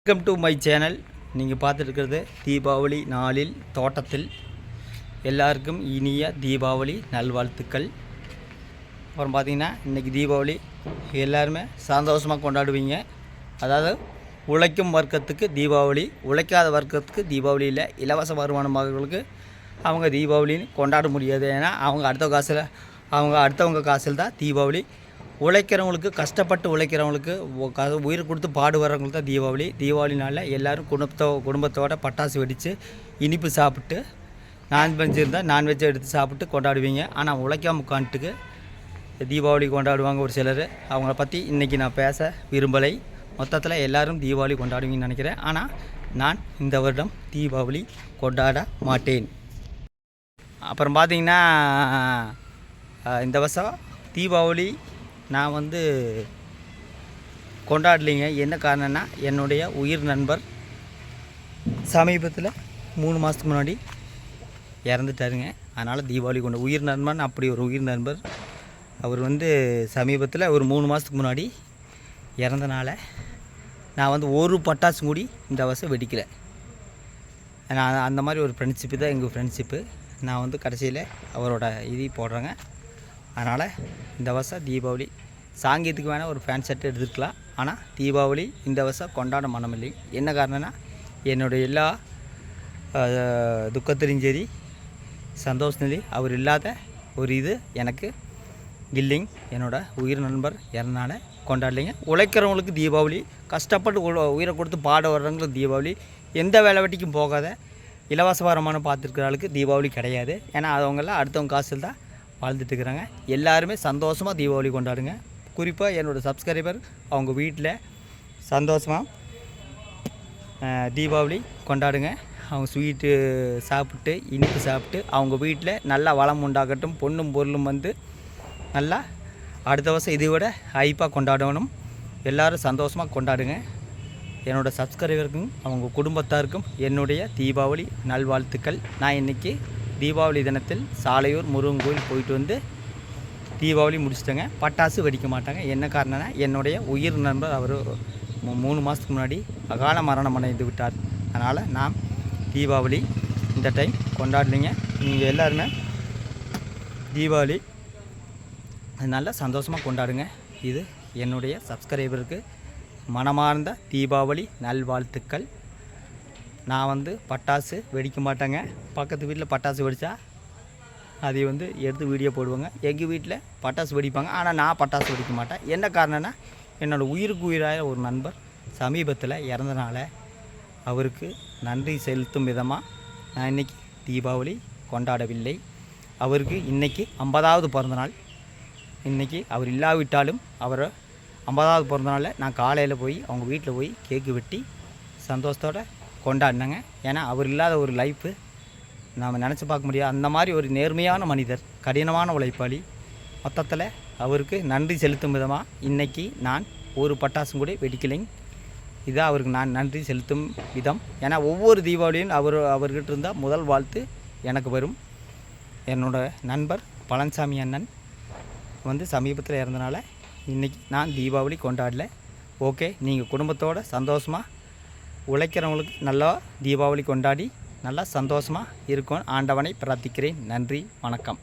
Welcome to my channel. நீங்கள் பார்த்துட்டு தீபாவளி நாளில் தோட்டத்தில் எல்லாருக்கும் இனிய தீபாவளி நல்வாழ்த்துக்கள். அப்புறம் பார்த்திங்கன்னா இன்றைக்கி தீபாவளி எல்லாருமே சந்தோஷமாக கொண்டாடுவீங்க. அதாவது உழைக்கும் வர்க்கத்துக்கு தீபாவளி, உழைக்காத வர்க்கத்துக்கு தீபாவளி இல்லை. இலவச வருமானமானவர்களுக்கு அவங்க தீபாவளின்னு கொண்டாட முடியாது. ஏன்னா அவங்க அடுத்தவங்க காசில் தான் தீபாவளி. உழைக்கிறவங்களுக்கு, கஷ்டப்பட்டு உழைக்கிறவங்களுக்கு, உயிர் கொடுத்து பாடுபடுறவங்களுக்கு தான் தீபாவளி. தீபாவளி நாளில் எல்லோரும் குடும்பத்தோடு பட்டாசு வெடித்து இனிப்பு சாப்பிட்டு, நான்வெஜ் இருந்தால் நான்வெஜ்ஜை எடுத்து சாப்பிட்டு கொண்டாடுவீங்க. ஆனால் உழைக்காம உட்காந்துட்டுக்கு தீபாவளி கொண்டாடுவாங்க ஒரு சிலர். அவங்கள பற்றி இன்றைக்கி நான் பேச விரும்பலை. மொத்தத்தில் எல்லோரும் தீபாவளி கொண்டாடுவீங்கன்னு நினைக்கிறேன். ஆனால் நான் இந்த வருடம் தீபாவளி கொண்டாட மாட்டேன். அப்புறம் பார்த்திங்கன்னா இந்த வருஷம் தீபாவளி நான் கொண்டாடலைங்க. என்ன காரணம்னா, என்னுடைய உயிர் நண்பர் சமீபத்தில் 3 மாதத்துக்கு முன்னாடி இறந்துட்டாருங்க. அதனால் தீபாவளி உயிர் நண்பன், அப்படி ஒரு உயிர் நண்பர் அவர் சமீபத்தில் ஒரு 3 மாதத்துக்கு முன்னாடி இறந்தனால நான் ஒரு பட்டாசு கூடி இந்த வருஷம் வெடிக்கலை. நான் அந்த மாதிரி ஒரு ஃப்ரெண்ட்ஷிப்பு தான் எங்கள் ஃப்ரெண்ட்ஷிப்பு. நான் கடைசியில் அவரோட இது போடுறேங்க. அதனால் இந்த வருஷம் தீபாவளி சாங்கியத்துக்கு வேணால் ஒரு ஃபேன் ஷர்ட் எடுத்துருக்கலாம். ஆனால் தீபாவளி இந்த வருஷம் கொண்டாட மனமில்லை. என்ன காரணம்னா, என்னுடைய எல்லா துக்கத்திலையும் சரி சந்தோஷத்துலேயும் அவர் இல்லாத ஒரு இது எனக்கு இல்லைங்க. என்னோட உயிர் நண்பர் இறந்தனால கொண்டாடலைங்க. உழைக்கிறவங்களுக்கு தீபாவளி, கஷ்டப்பட்டு உயிரை கொடுத்து பாட வர்றவங்களுக்கு தீபாவளி, எந்த வேலை வெட்டிக்கும் போகாத இலவச வருமானம் பார்த்துருக்கிற ஆளுக்கு தீபாவளி கிடையாது. ஏன்னா அவங்களாம் அடுத்தவங்க காசில் தான் வாழ்ந்துட்டுருக்குறாங்க. எல்லாருமே சந்தோஷமாக தீபாவளி கொண்டாடுங்க. குறிப்பாக என்னோடய சப்ஸ்கிரைபர் அவங்க வீட்டில் சந்தோஷமாக தீபாவளி கொண்டாடுங்க. அவங்க ஸ்வீட்டு சாப்பிட்டு, இனிப்பு சாப்பிட்டு, அவங்க வீட்டில் நல்லா வளம் உண்டாகட்டும். பொண்ணும் பொருளும் நல்லா அடுத்த வருஷம் இதை விட ஹைப்பாக கொண்டாடணும். எல்லோரும் சந்தோஷமாக கொண்டாடுங்க. என்னோடய சப்ஸ்கிரைபருக்கும் அவங்க குடும்பத்தாருக்கும் என்னுடைய தீபாவளி நல்வாழ்த்துக்கள். நான் இன்றைக்கி தீபாவளி தினத்தில் சாலையூர் முருகன் கோயில் போயிட்டு தீபாவளி முடிச்சிட்டேங்க. பட்டாசு வெடிக்க மாட்டாங்க. என்ன காரணம்னா, என்னுடைய உயிர் நண்பர் அவர் 3 மாதத்துக்கு முன்னாடி அகால மரணம் அடைந்து விட்டார். அதனால் நான் தீபாவளி இந்த டைம் கொண்டாடலைங்க. நீங்கள் எல்லாருமே தீபாவளி நல்லா சந்தோஷமாக கொண்டாடுங்க. இது என்னுடைய சப்ஸ்கிரைபருக்கு மனமார்ந்த தீபாவளி நல்வாழ்த்துக்கள். நான் பட்டாசு வெடிக்க மாட்டேங்க. பக்கத்து வீட்டில் பட்டாசு வெடித்தா அதை எடுத்து வீடியோ போடுவாங்க. எங்கள் வீட்டில் பட்டாசு வெடிப்பாங்க. ஆனால் நான் பட்டாசு வெடிக்க மாட்டேன். என்ன காரணம்னா, என்னோடய உயிருக்கு உயிராக ஒரு நண்பர் சமீபத்தில் இறந்தனால அவருக்கு நன்றி செலுத்தும் விதமாக நான் இன்றைக்கி தீபாவளி கொண்டாடவில்லை. அவருக்கு இன்றைக்கி 50வது பிறந்தநாள். இன்றைக்கி அவர் இல்லாவிட்டாலும் அவர் 50வது பிறந்தநாளில் நான் காலையில் போய் அவங்க வீட்டில் போய் கேக்கு வெட்டி சந்தோஷத்தோடு கொண்டாடினேங்க. ஏன்னா அவர் இல்லாத ஒரு லைஃப்பு நாம் நினச்சி பார்க்க முடியாது. அந்த மாதிரி ஒரு நேர்மையான மனிதர், கடினமான உழைப்பாளி. மொத்தத்தில் அவருக்கு நன்றி செலுத்தும் விதமாக இன்றைக்கி நான் ஒரு பட்டாசும் கூட வெடிக்கலைங்க. இதான் அவருக்கு நான் நன்றி செலுத்தும் விதம். ஏன்னா ஒவ்வொரு தீபாவளியும் அவர்கிட்ட இருந்தால் முதல் வாழ்த்து எனக்கு வரும். என்னோடய நண்பர் பழனிசாமி அண்ணன் சமீபத்தில் இறந்தனால இன்றைக்கி நான் தீபாவளி கொண்டாடல. ஓகே, நீங்கள் குடும்பத்தோடு சந்தோஷமாக உழைக்கிறவங்களுக்கு நல்லா தீபாவளி கொண்டாடி நல்லா சந்தோஷமாக இருக்கும் ஆண்டவனை பிரார்த்திக்கிறேன். நன்றி, வணக்கம்.